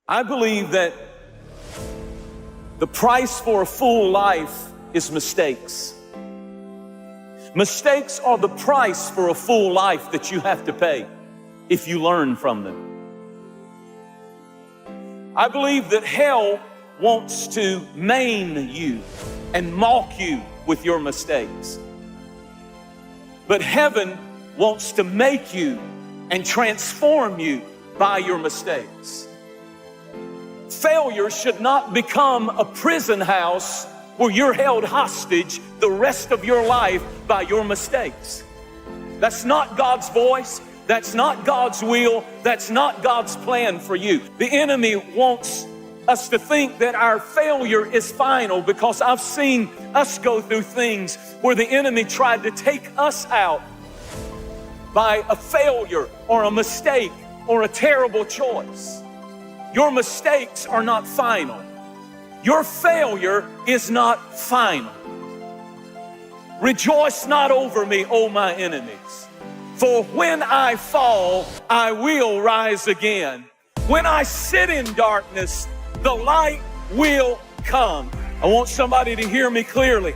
I believe that the price for a full life is mistakes. Mistakes are the price for a full life that you have to pay if you learn from them. I believe that hell wants to maim you and mock you with your mistakes. But heaven wants to make you and transform you by your mistakes. Failure should not become a prison house where you're held hostage the rest of your life by your mistakes. That's not God's voice. That's not God's will. That's not God's plan for you. The enemy wants us to think that our failure is final, because I've seen us go through things where the enemy tried to take us out by a failure or a mistake or a terrible choice. Your mistakes are not final. Your failure is not final. Rejoice not over me, O my enemies, for when I fall, I will rise again. When I sit in darkness, the light will come. I want somebody to hear me clearly.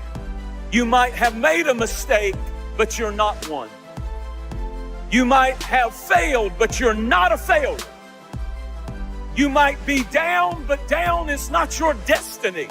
You might have made a mistake, but you're not one. You might have failed, but you're not a failure. You might be down, but down is not your destiny.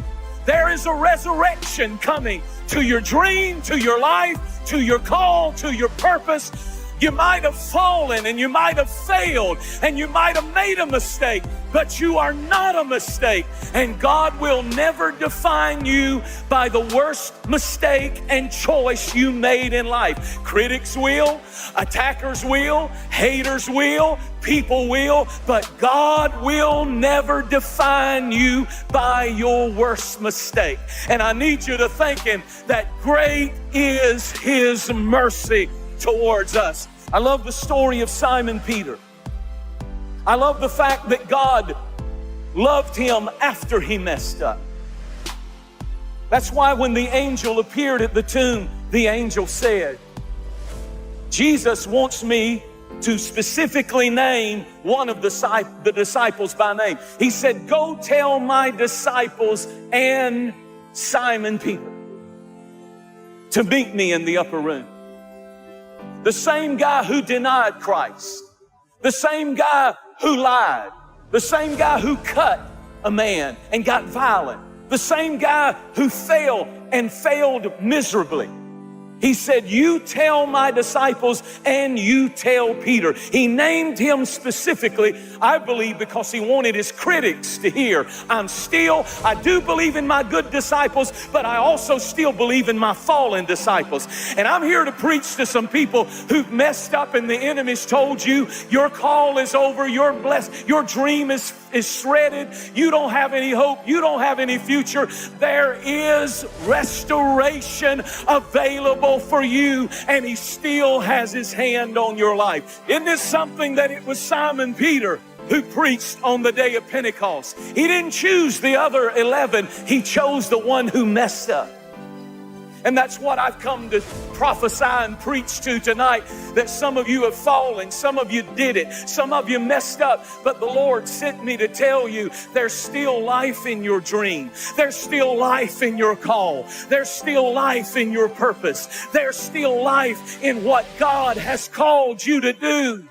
There is a resurrection coming to your dream, to your life, to your call, to your purpose. You might have fallen and you might have failed and you might have made a mistake, but you are not a mistake. And God will never define you by the worst mistake and choice you made in life. Critics will, attackers will, haters will, people will, but God will never define you by your worst mistake. And I need you to think Him that great is His mercy towards us. I love the story of Simon Peter. I love the fact that God loved him after he messed up. That's why when the angel appeared at the tomb, the angel said, Jesus wants me to specifically name one of the disciples by name. He said, go tell my disciples and Simon Peter to meet me in the upper room. The same guy who denied Christ, the same guy who lied, the same guy who cut a man and got violent, the same guy who failed and failed miserably. He said, you tell my disciples and you tell Peter. He named him specifically, I believe, because he wanted his critics to hear, I do believe in my good disciples, but I also still believe in my fallen disciples. And I'm here to preach to some people who've messed up and the enemy's told you your call is over, you're blessed, your dream is shredded, you don't have any hope, you don't have any future. There is restoration available for you, and He still has His hand on your life. Isn't this something that it was Simon Peter who preached on the day of Pentecost? He didn't choose the other 11. He chose the one who messed up. And that's what I've come to prophesy and preach to tonight, that some of you have fallen, some of you did it, some of you messed up, but the Lord sent me to tell you there's still life in your dream. There's still life in your call. There's still life in your purpose. There's still life in what God has called you to do.